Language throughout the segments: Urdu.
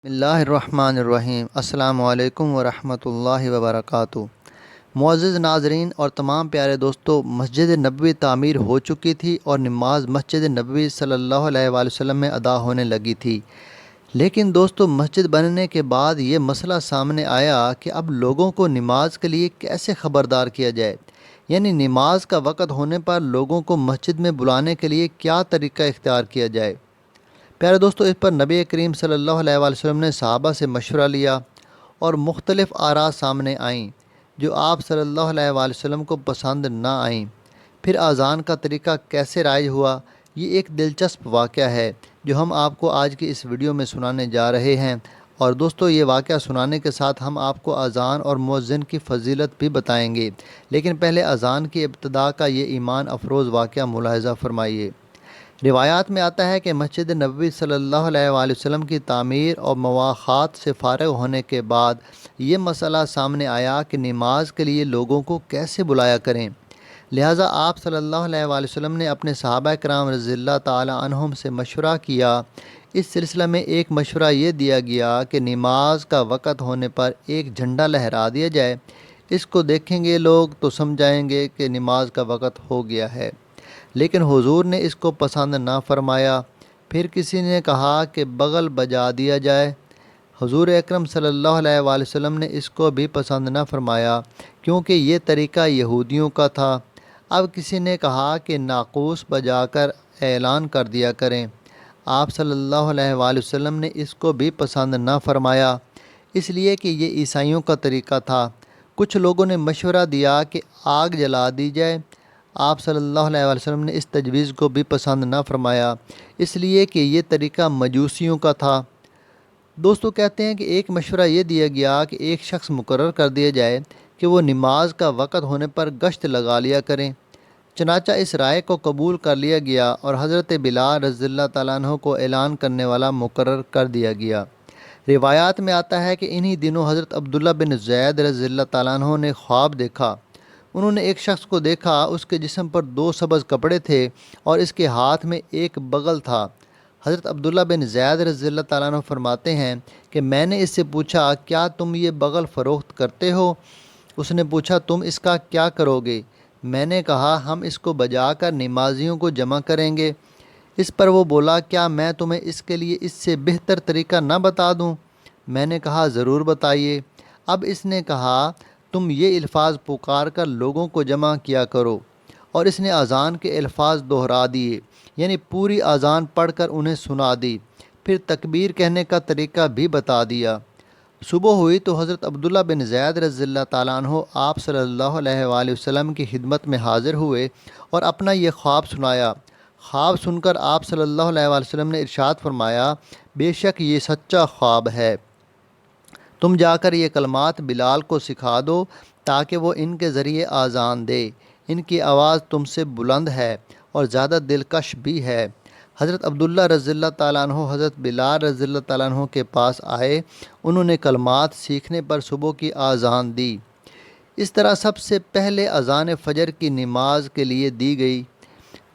اللہ الرحمن الرحیم۔ السلام علیکم ورحمۃ اللہ وبرکاتہ۔ معزز ناظرین اور تمام پیارے دوستو، مسجد نبوی تعمیر ہو چکی تھی اور نماز مسجد نبوی صلی اللہ علیہ وآلہ وسلم میں ادا ہونے لگی تھی، لیکن دوستو مسجد بننے کے بعد یہ مسئلہ سامنے آیا کہ اب لوگوں کو نماز کے لیے کیسے خبردار کیا جائے، یعنی نماز کا وقت ہونے پر لوگوں کو مسجد میں بلانے کے لیے کیا طریقہ اختیار کیا جائے۔ پیارے دوستو، اس پر نبی کریم صلی اللہ علیہ وآلہ وسلم نے صحابہ سے مشورہ لیا اور مختلف آراء سامنے آئیں جو آپ صلی اللہ علیہ وآلہ وسلم کو پسند نہ آئیں۔ پھر اذان کا طریقہ کیسے رائج ہوا، یہ ایک دلچسپ واقعہ ہے جو ہم آپ کو آج کی اس ویڈیو میں سنانے جا رہے ہیں۔ اور دوستو، یہ واقعہ سنانے کے ساتھ ہم آپ کو اذان اور مؤذن کی فضیلت بھی بتائیں گے، لیکن پہلے اذان کی ابتدا کا یہ ایمان افروز واقعہ ملاحظہ فرمائیے۔ روایات میں آتا ہے کہ مسجد نبوی صلی اللہ علیہ وآلہ وسلم کی تعمیر اور مواخات سے فارغ ہونے کے بعد یہ مسئلہ سامنے آیا کہ نماز کے لیے لوگوں کو کیسے بلایا کریں، لہٰذا آپ صلی اللہ علیہ وآلہ وسلم نے اپنے صحابہ کرام رضی اللہ تعالی عنہم سے مشورہ کیا۔ اس سلسلہ میں ایک مشورہ یہ دیا گیا کہ نماز کا وقت ہونے پر ایک جھنڈا لہرا دیا جائے، اس کو دیکھیں گے لوگ تو سمجھائیں گے کہ نماز کا وقت ہو گیا ہے، لیکن حضور نے اس کو پسند نہ فرمایا۔ پھر کسی نے کہا کہ بغل بجا دیا جائے، حضور اکرم صلی اللہ علیہ وآلہ وسلم نے اس کو بھی پسند نہ فرمایا کیونکہ یہ طریقہ یہودیوں کا تھا۔ اب کسی نے کہا کہ ناقوس بجا کر اعلان کر دیا کریں، آپ صلی اللہ علیہ وآلہ وسلم نے اس کو بھی پسند نہ فرمایا، اس لیے کہ یہ عیسائیوں کا طریقہ تھا۔ کچھ لوگوں نے مشورہ دیا کہ آگ جلا دی جائے، آپ صلی اللہ علیہ وآلہ وسلم نے اس تجویز کو بھی پسند نہ فرمایا، اس لیے کہ یہ طریقہ مجوسیوں کا تھا۔ دوستو، کہتے ہیں کہ ایک مشورہ یہ دیا گیا کہ ایک شخص مقرر کر دیا جائے کہ وہ نماز کا وقت ہونے پر گشت لگا لیا کریں۔ چنانچہ اس رائے کو قبول کر لیا گیا اور حضرت بلال رضی اللہ تعالیٰ عنہ کو اعلان کرنے والا مقرر کر دیا گیا۔ روایات میں آتا ہے کہ انہی دنوں حضرت عبداللہ بن زید رضی اللہ تعالیٰ عنہ نے خواب دیکھا۔ انہوں نے ایک شخص کو دیکھا، اس کے جسم پر 2 سبز کپڑے تھے اور اس کے ہاتھ میں ایک بغل تھا۔ حضرت عبداللہ بن زید رضی اللہ تعالیٰ عنہ فرماتے ہیں کہ میں نے اس سے پوچھا، کیا تم یہ بغل فروخت کرتے ہو؟ اس نے پوچھا، تم اس کا کیا کرو گے؟ میں نے کہا، ہم اس کو بجا کر نمازیوں کو جمع کریں گے۔ اس پر وہ بولا، کیا میں تمہیں اس کے لیے اس سے بہتر طریقہ نہ بتا دوں؟ میں نے کہا، ضرور بتائیے۔ اب اس نے کہا، تم یہ الفاظ پکار کر لوگوں کو جمع کیا کرو، اور اس نے اذان کے الفاظ دہرا دیے، یعنی پوری اذان پڑھ کر انہیں سنا دی، پھر تکبیر کہنے کا طریقہ بھی بتا دیا۔ صبح ہوئی تو حضرت عبداللہ بن زید رضی اللہ تعالیٰ عنہ آپ صلی اللہ علیہ وآلہ وسلم کی خدمت میں حاضر ہوئے اور اپنا یہ خواب سنایا۔ خواب سن کر آپ صلی اللہ علیہ وآلہ وسلم نے ارشاد فرمایا، بے شک یہ سچا خواب ہے، تم جا کر یہ کلمات بلال کو سکھا دو تاکہ وہ ان کے ذریعے اذان دے، ان کی آواز تم سے بلند ہے اور زیادہ دلکش بھی ہے۔ حضرت عبداللہ رضی اللہ تعالیٰ عنہ حضرت بلال رضی اللہ تعالیٰ عنہ کے پاس آئے، انہوں نے کلمات سیکھنے پر صبح کی اذان دی۔ اس طرح سب سے پہلے اذان فجر کی نماز کے لیے دی گئی۔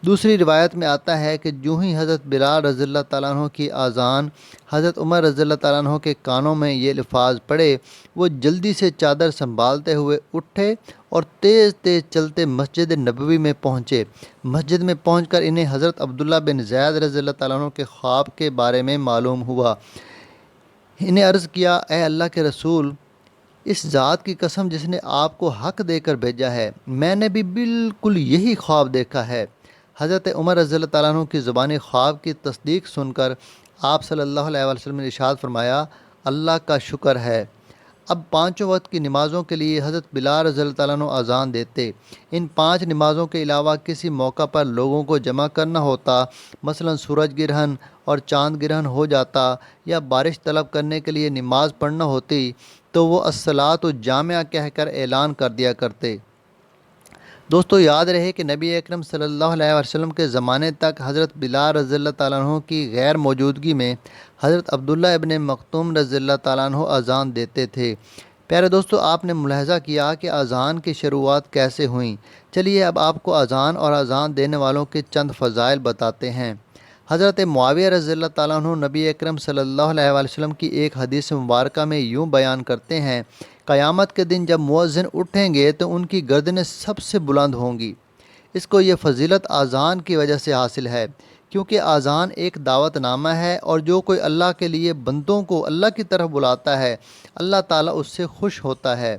دوسری روایت میں آتا ہے کہ جو ہی حضرت بلال رضی اللہ تعالیٰ عنہ کی اذان حضرت عمر رضی اللہ تعالیٰ عنہ کے کانوں میں یہ الفاظ پڑے، وہ جلدی سے چادر سنبھالتے ہوئے اٹھے اور تیز تیز چلتے مسجد نبوی میں پہنچے۔ مسجد میں پہنچ کر انہیں حضرت عبداللہ بن زید رضی اللہ تعالیٰ عنہ کے خواب کے بارے میں معلوم ہوا۔ انہیں عرض کیا، اے اللہ کے رسول، اس ذات کی قسم جس نے آپ کو حق دے کر بھیجا ہے، میں نے بھی بالکل یہی خواب دیکھا ہے۔ حضرت عمر رضی اللہ تعالیٰ عنہ کی زبانی خواب کی تصدیق سن کر آپ صلی اللہ علیہ وآلہ وسلم نے ارشاد فرمایا، اللہ کا شکر ہے۔ اب 5 وقت کی نمازوں کے لیے حضرت بلال رضی اللہ تعالیٰ عنہ اذان دیتے۔ ان 5 نمازوں کے علاوہ کسی موقع پر لوگوں کو جمع کرنا ہوتا، مثلا سورج گرہن اور چاند گرہن ہو جاتا یا بارش طلب کرنے کے لیے نماز پڑھنا ہوتی، تو وہ الصلاۃ جامعہ کہہ کر اعلان کر دیا کرتے۔ دوستو، یاد رہے کہ نبی اکرم صلی اللہ علیہ وسلم کے زمانے تک حضرت بلال رضی اللہ تعالیٰ عنہ کی غیر موجودگی میں حضرت عبداللہ ابن مکتوم رضی اللہ تعالیٰ عنہ اذان دیتے تھے۔ پیارے دوستو، آپ نے ملاحظہ کیا کہ اذان کی شروعات کیسے ہوئیں۔ چلیے اب آپ کو اذان اور اذان دینے والوں کے چند فضائل بتاتے ہیں۔ حضرت معاویہ رضی اللہ تعالیٰ عنہ نبی اکرم صلی اللہ علیہ وآلہ وسلم کی ایک حدیث مبارکہ میں یوں بیان کرتے ہیں، قیامت کے دن جب مؤذن اٹھیں گے تو ان کی گردنیں سب سے بلند ہوں گی۔ اس کو یہ فضیلت اذان کی وجہ سے حاصل ہے، کیونکہ اذان ایک دعوت نامہ ہے، اور جو کوئی اللہ کے لیے بندوں کو اللہ کی طرف بلاتا ہے، اللہ تعالیٰ اس سے خوش ہوتا ہے۔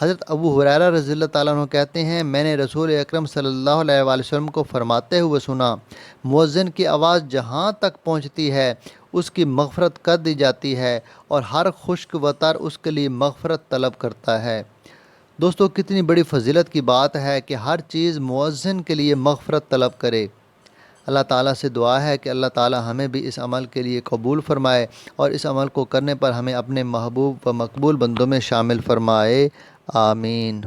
حضرت ابو ہریرہ رضی اللہ تعالیٰ عنہ کہتے ہیں، میں نے رسول اکرم صلی اللہ علیہ وآلہ وسلم کو فرماتے ہوئے سنا، مؤذن کی آواز جہاں تک پہنچتی ہے اس کی مغفرت کر دی جاتی ہے، اور ہر خشک وتر اس کے لیے مغفرت طلب کرتا ہے۔ دوستو، کتنی بڑی فضیلت کی بات ہے کہ ہر چیز مؤذن کے لیے مغفرت طلب کرے۔ اللہ تعالیٰ سے دعا ہے کہ اللہ تعالیٰ ہمیں بھی اس عمل کے لیے قبول فرمائے، اور اس عمل کو کرنے پر ہمیں اپنے محبوب و مقبول بندوں میں شامل فرمائے۔ آمین۔